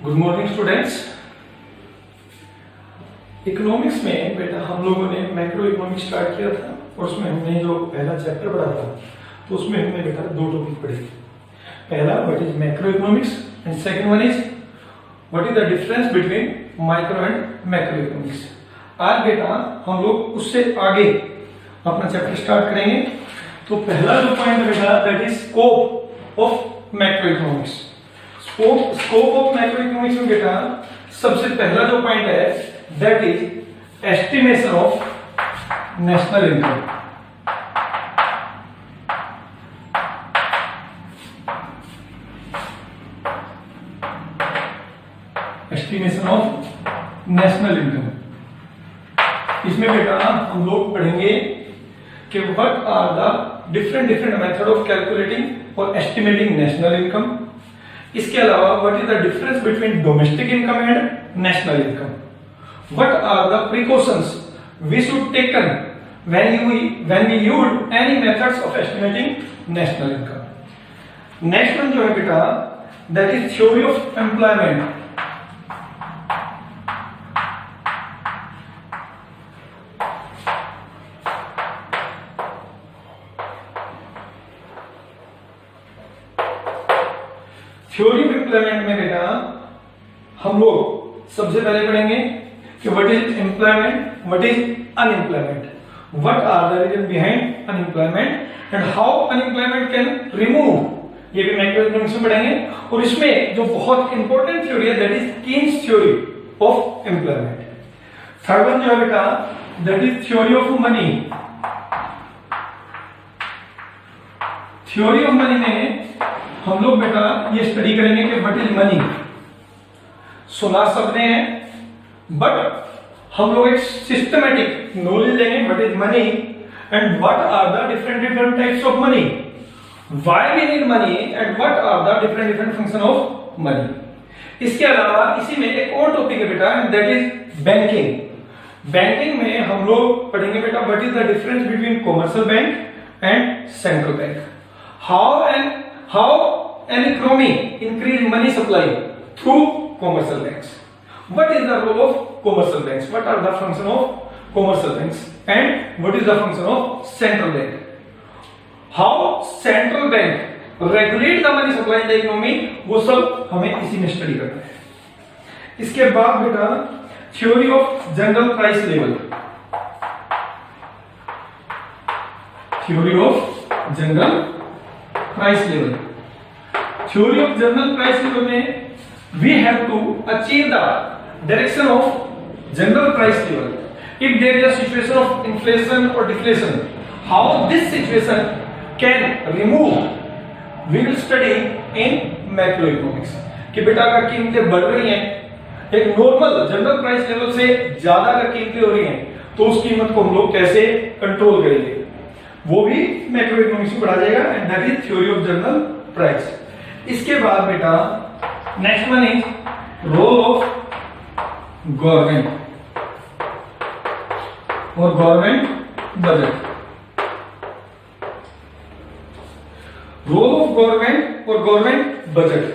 Good morning students. Economics में बेटा हम लोगों ने मैक्रो इकोनॉमिक्स स्टार्ट किया था और उसमें हमने जो पहला चैप्टर पढ़ा था तो उसमें हमने बेटा दो टॉपिक पढ़े। पहला what is macro economics and second one is what is the difference between micro and macro economics. आज बेटा हम लोग उससे आगे अपना चैप्टर स्टार्ट करेंगे। तो पहला जो पॉइंट है बेटा that is scope of macroeconomics. Scope of macro economics में बेटा सबसे पहला जो पॉइंट है that is estimation of national income. Estimation of national income. इसमें बेटा हम लोग पढ़ेंगे कि what are the different method of calculating और एस्टिमेटिंग नेशनल इनकम। इसके अलावा what is the difference between domestic income and national income. What are the precautions we should taken when we use any methods of estimating national income। Next one जो है बेटा that is theory of employment. Theory of employment में बेटा हम लोग सबसे पहले पढ़ेंगे कि what is employment, what is unemployment, what are the reason behind unemployment and how unemployment can remove. ये भी मैक्रो इकोनॉमिक्स में पढ़ेंगे। और इसमें जो बहुत इंपॉर्टेंट थ्योरी है that is Keynes theory of employment. Third one जो है बेटा that is theory of money. Theory of money में हम लोग बेटा ये स्टडी करेंगे कि व्हाट इज मनी। सुना सबने है बट हम लोग एक सिस्टमैटिक नॉलेज लेंगे what is money and what are the different types of money, why we need money and what are the different function of money. इसके अलावा इसी में एक और टॉपिक है बेटा दैट इज बैंकिंग। बैंकिंग में हम लोग पढ़ेंगे बेटा what is the difference between commercial bank and central bank. How an economy increase money supply through commercial banks? What is the role of commercial banks? What are the function of commercial banks? And what is the function of central bank? How central bank regulate the money supply in the economy? वो सब हमें इसी में study करना है। इसके बाद बेटा theory of general price level. Theory of general price level. Theory of general price level में we have to achieve the direction of general price level if there is a situation of inflation और deflation, how this situation can remove we will study in macro economics. कि बेटा अगर कीमतें बढ़ रही हैं एक नॉर्मल जनरल प्राइस लेवल से ज्यादा अगर कीमतें हो रही हैं तो उस कीमत को हम लोग कैसे कंट्रोल करेंगे वो भी मैक्रो इकोनॉमिक्स में पढ़ा जाएगा and that is theory of general price. इसके बाद बेटा next one is role of government और government budget. Role of government और गवर्नमेंट बजट,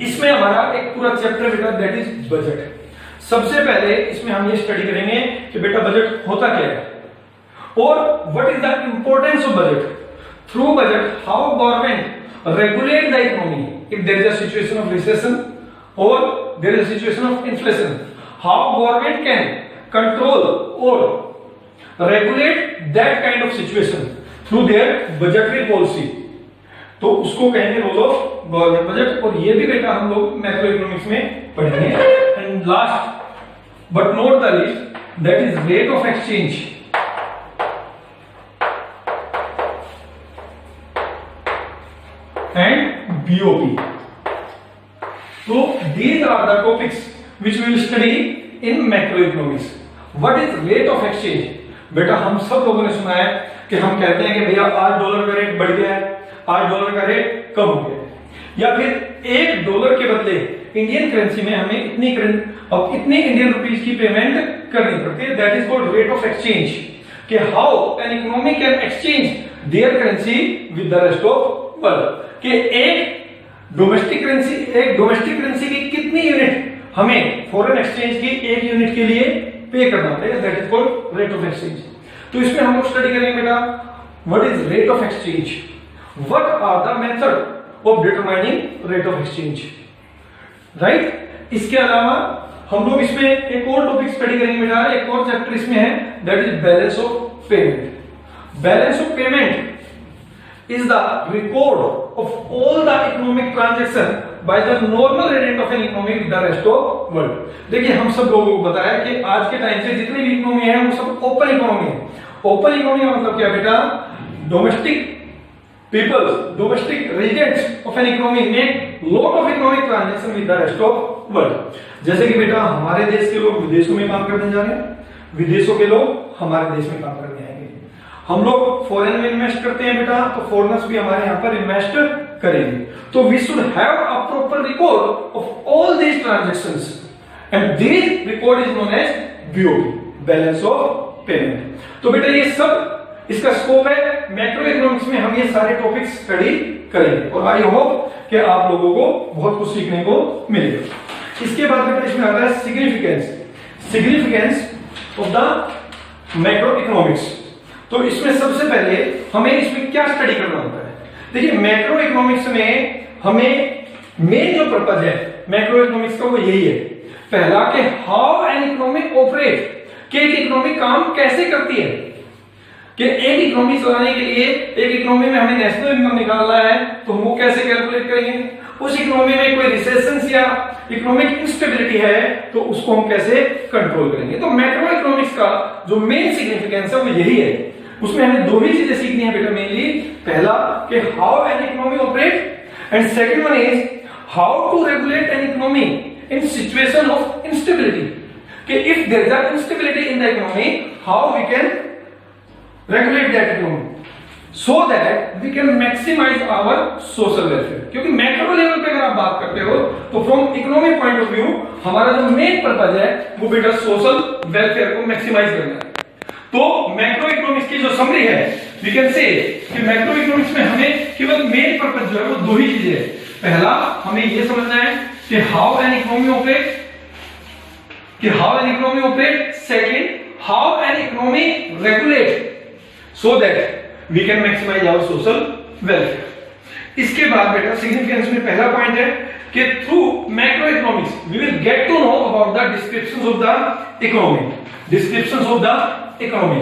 इसमें हमारा एक पूरा चैप्टर बेटा दैट इज बजट। सबसे पहले इसमें हम ये स्टडी करेंगे कि बेटा बजट होता क्या है और what is the importance of budget. Through budget, how government regulate the economy if there is a situation of recession or there is a situation of inflation. How government can control or regulate that kind of situation through their budgetary policy. तो उसको कहेंगे role of government budget. और ये भी बेटा हम लोग macro economics में पढ़ेंगे। And last but not the least that is rate of exchange and BOP. So these are the topics which we will study in macroeconomics. What is rate of exchange? बेटा हम सब लोगों ने सुना है कि हम कहते हैं कि भैया आज डॉलर का रेट बढ़ गया है, आज डॉलर का रेट कम हो गया है, या फिर एक डॉलर के बदले इंडियन करेंसी में हमें इतनी इंडियन रुपीज की पेमेंट करनी पड़ती है। That is called rate of exchange. कि how an economy can exchange their currency with the rest of world. कि एक डोमेस्टिक करेंसी, एक डोमेस्टिक करेंसी की कितनी यूनिट हमें फॉरेन एक्सचेंज की एक यूनिट के लिए पे करना पड़ेगा, that is called rate of exchange. तो इसमें हम लोग स्टडी करेंगे बेटा what is rate of exchange, what are the method of determining rate of exchange, right. इसके अलावा हम लोग इसमें एक और टॉपिक स्टडी करेंगे बेटा, एक और चैप्टर इसमें है, that is balance of payment. Balance of payment is the record of all the economic transaction by the normal agent of an economy with the rest of world। देखिए हम सब लोगों को बताया कि आज के टाइम से जितनी भी इकोनॉमी है वो सब ओपन इकोनॉमी है। ओपन इकोनॉमी का मतलब क्या बेटा, domestic peoples, domestic residents of an economy make lot of economic transaction with the rest of world. जैसे कि बेटा हमारे देश के लोग विदेशों में काम करने जा रहे हैं, विदेशों के लोग हमारे देश में काम करने आएंगे, हम लोग फॉरेन में इन्वेस्ट करते हैं बेटा, तो फॉरेनर्स भी हमारे यहाँ पर इन्वेस्ट करेंगे। तो we should have a proper record of all these transactions and this record is known as BOP, balance of payment. तो बेटा ये सब इसका स्कोप है, मैक्रो इकोनॉमिक्स में हम ये सारे टॉपिक्स स्टडी करेंगे और आई होप कि आप लोगों को बहुत कुछ सीखने को मिलेगा। इसके बाद बेटा इसमें आता है significance, significance of the macro economics. तो इसमें सबसे पहले हमें इसमें क्या स्टडी करना होता है, देखिए मैक्रो इकोनॉमिक्स में हमें मेन जो पर्पज है मैक्रो इकोनॉमिक्स का वो यही है, पहला कि हाउ एन इकोनॉमी ऑपरेट, कि एक इकोनॉमी काम कैसे करती है, कि एक इकोनॉमी चलाने के लिए एक इकोनॉमी में हमें नेशनल इनकम निकालना है तो हम वो कैसे कैलकुलेट करेंगे, उस इकोनॉमी में कोई रिसेशन या इकोनॉमिक इंस्टेबिलिटी है तो उसको हम कैसे कंट्रोल करेंगे। तो मैक्रो इकोनॉमिक्स का जो मेन सिग्निफिकेंस है वो यही है। उसमें हमें दो ही चीजें सीखनी है बेटा मेनली, पहला कि how an economy operate and second one is how to regulate an economy in situation of instability, कि if there is a instability in the economy how we can regulate that economy so that we can maximise our social welfare. क्योंकि macro level पे अगर आप बात करते हो तो from economic point of view हमारा जो मेन पर्पज है वो बेटा सोशल वेलफेयर को मैक्सिमाइज करना है। तो मैक्रो इकोनॉमिक्स की जो समरी है वी कैन से कि मैक्रो इकोनॉमिक्स में हमें केवल मेन पर्पस जो है वो दो ही चीजें है, पहला हमें ये समझना है कि हाउ एन इकोनॉमी ऑपरेट, कि how an economy operate, second how an economy regulate so that we can maximise our social welfare. इसके बाद बेटा सिग्निफिकेंस में पहला पॉइंट है कि through macro economics we will get to know about the descriptions of the economy, descriptions of the economy.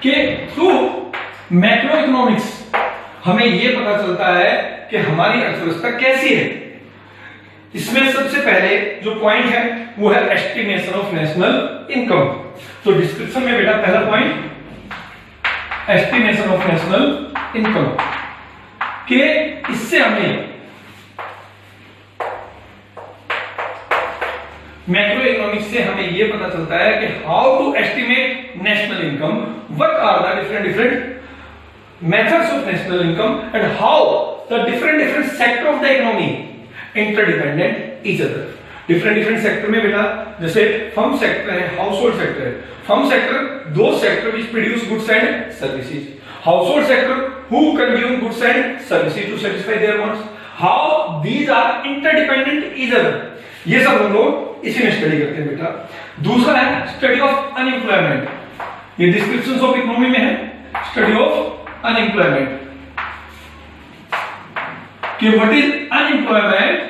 कि through macro economics हमें यह पता चलता है कि हमारी अर्थव्यवस्था कैसी है। इसमें सबसे पहले जो पॉइंट है वो है एस्टिमेशन ऑफ नेशनल इनकम। तो डिस्क्रिप्शन में बेटा पहला point estimation of national income, कि इससे हमें मैक्रो इकोनॉमिक्स से हमें यह पता चलता है कि how to estimate national income, what are the different methods of national income and how the different sector of the economy interdependent each other। different sector में बेटा जैसे फर्म सेक्टर है, हाउस होल्ड सेक्टर है। Firm sector दो sector which produce goods and services, household sector who consume goods and services to satisfy their wants, how these are interdependent each other। ये सब हम लोग इसी में स्टडी करते हैं बेटा। दूसरा है स्टडी ऑफ अनएम्प्लॉयमेंट, ये डिस्क्रिप्शंस ऑफ इकोनॉमी में है, स्टडी ऑफ अनएम्प्लॉयमेंट, कि what is unemployment,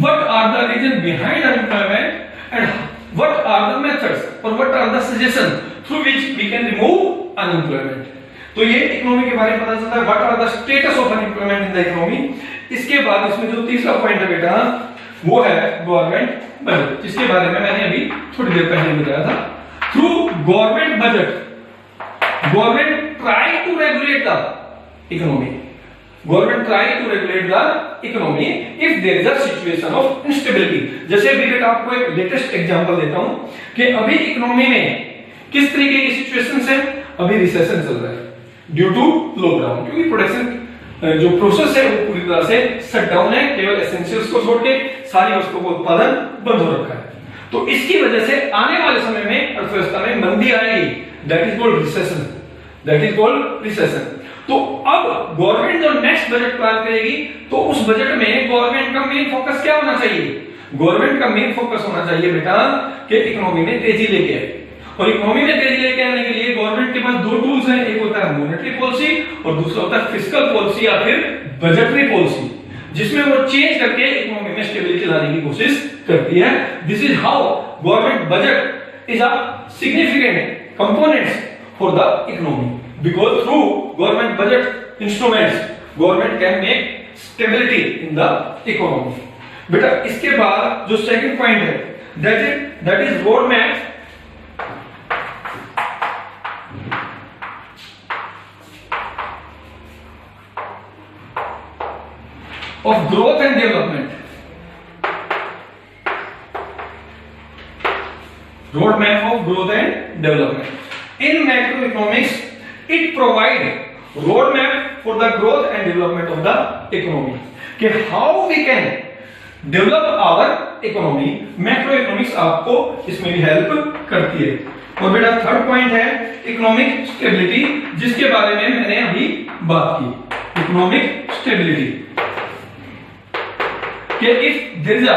what are the reason behind unemployment and what are the methods or what are the suggestions through which we can remove unemployment। तो ये economy के बारे में पता चलता है, what are the status of unemployment in the economy। इसके बाद इसमें जो तीसरा पॉइंट है बेटा वो है गवर्नमेंट बजट, जिसके बारे में मैंने अभी थोड़ी देर पहले बताया था। Through government budget government try to regulate the economy, government try to regulate the economy if there is a situation of instability. जैसे अभी बेटा आपको एक लेटेस्ट एग्जांपल देता हूं कि अभी इकोनॉमी में किस तरीके की सिचुएशंस है, अभी रिसेशन चल रहा है ड्यू टू लॉकडाउन, क्योंकि प्रोडक्शन जो प्रोसेस है वो पूरी तरह से शट डाउन है, केवल एसेंशियल्स को छोड़ के सारी वस्तुओं का उत्पादन बंद हो रखा है। तो इसकी वजह से आने वाले समय में अर्थव्यवस्था में मंदी आएगी, that is called recession, that is called recession. तो अब गवर्नमेंट जो नेक्स्ट बजट प्लान करेगी तो उस बजट में गवर्नमेंट का मेन फोकस क्या होना चाहिए? गवर्नमेंट का मेन फोकस होना चाहिए बेटा कि इकोनॉमी में तेजी लेके आए, और इकोनॉमी में तेजी लेके आने के लिए गवर्नमेंट के पास दो टूल्स हैं, एक होता है मॉनेटरी पॉलिसी और दूसरा होता है फिस्कल पॉलिसी या फिर बजटरी पॉलिसी, जिसमें वो चेंज करके इकोनॉमी में स्टेबिलिटी लाने की कोशिश करती है। This is how government budget is a significant components for the economy, because through government budget instruments government can make stability in the economy. बेटा इसके बाद जो सेकंड पॉइंट है that is road map of growth and development, roadmap of growth and development. In macroeconomics, it provide roadmap for the growth and development of the economy. कि how we can develop our economy, macroeconomics आपको इसमें भी help करती है। और बेटा third point है economic stability, जिसके बारे में मैंने अभी बात की। Economic stability if there is a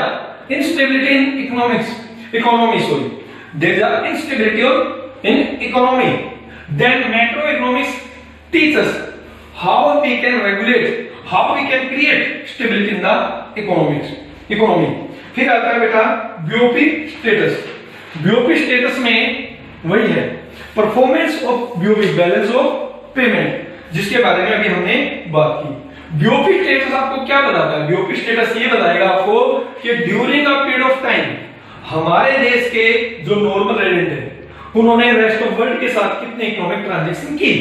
instability in there is a instability in economy, then macroeconomics teach us how we can regulate, how we can create stability in the economy। फिर आता है बेटा बीओपी स्टेटस। बीओपी स्टेटस में वही है performance of BOP, balance of payment, जिसके बारे में अभी हमने बात की। बीओपी स्टेटस आपको क्या बताता है? बीओपी स्टेटस ये बताएगा आपको कि during a period of time हमारे देश के जो नॉर्मल रेजिडेंट है उन्होंने रेस्ट ऑफ वर्ल्ड के साथ कितने इकोनॉमिक ट्रांजैक्शन की।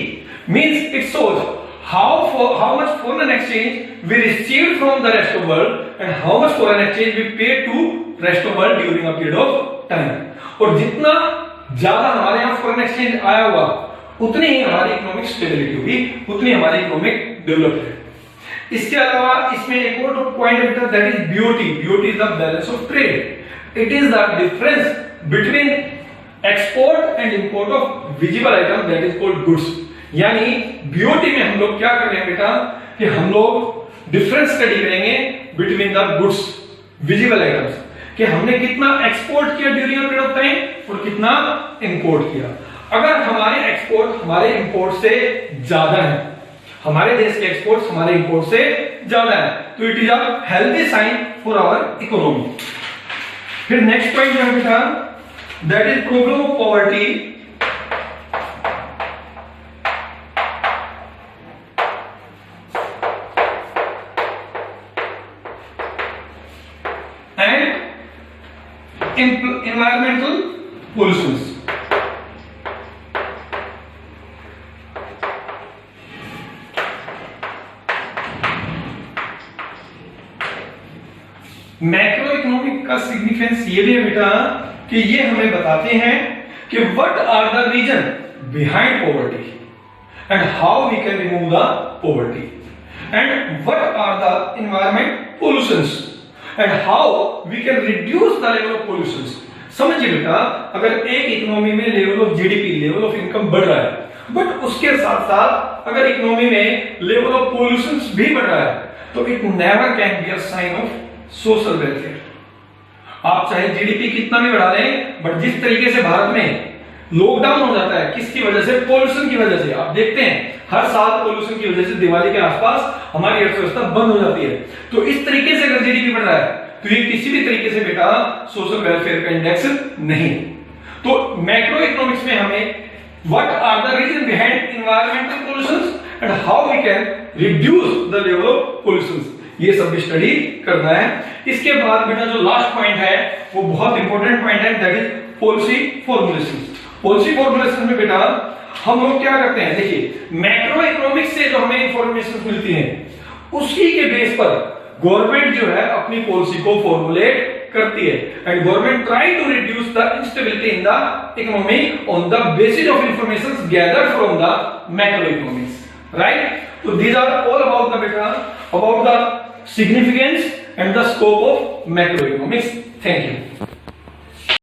Means it shows how much foreign exchange we received from the rest of world and how much foreign exchange we paid to rest of world during a period of time। और जितना ज्यादा हमारे यहाँ foreign exchange आया हुआ उतनी ही हमारी economic stability होगी, उतनी हमारी इकोनॉमिक डेवलपमेंट। इसके अलावा इसमें एक और पॉइंट है that is BOT. BOT is the balance of trade. It is the difference between export and import of visible item that is called goods. यानी बीओटी में हम लोग क्या कर रहे हैं बेटा कि हम लोग डिफरेंस स्टडी करेंगे between the goods visible items, कि हमने कितना एक्सपोर्ट किया during a period of time और कितना इंपोर्ट किया। अगर हमारे एक्सपोर्ट हमारे इंपोर्ट से ज्यादा है, हमारे देश के एक्सपोर्ट्स हमारे इंपोर्ट से ज्यादा है, तो it is a healthy sign for our economy. फिर नेक्स्ट पॉइंट है बेटा that is problem of poverty and environmental pollutions। Macro economic का सिग्निफिकेंस ये भी है बेटा कि ये हमें बताते हैं कि what are the reason behind poverty and how we can remove the poverty and what are the environment pollutions and how we can reduce the level of pollutions. समझिए बेटा अगर एक इकोनॉमी में level of GDP, level of income बढ़ रहा है, but उसके साथ साथ अगर इकोनॉमी में लेवल ऑफ पोल्यूशंस भी बढ़ रहा है, तो it never can be a sign of social welfare. आप चाहे जीडीपी कितना भी बढ़ा लें, बट जिस तरीके से भारत में लॉकडाउन हो जाता है, किसकी वजह से? पोल्यूशन की वजह से। आप देखते हैं हर साल पोल्यूशन की वजह से दिवाली के आसपास हमारी अर्थव्यवस्था बंद हो जाती है। तो इस तरीके से अगर जीडीपी बढ़ रहा है तो ये किसी भी तरीके से बेटा सोशल वेलफेयर का इंडेक्स नहीं। तो मैक्रो इकोनॉमिक्स में हमें what are the reason behind environmental pollutions and how we can reduce the level of pollutions, ये सब स्टडी करना है। इसके बाद बेटा जो लास्ट पॉइंट है वो बहुत इंपॉर्टेंट पॉइंट है that is policy formulation. Policy formulation में बेटा हम लोग क्या करते हैं, देखिए मैक्रो इकोनॉमिक्स से जो हमें इंफॉर्मेशन मिलती है उसी के बेस पर गवर्नमेंट जो है अपनी पॉलिसी को फॉर्मुलेट करती है and government try to reduce the instability in the economy on the basis of information gathered from the macro economics, right. तो these are all about the beta about the significance and the scope of macroeconomics. Thank you.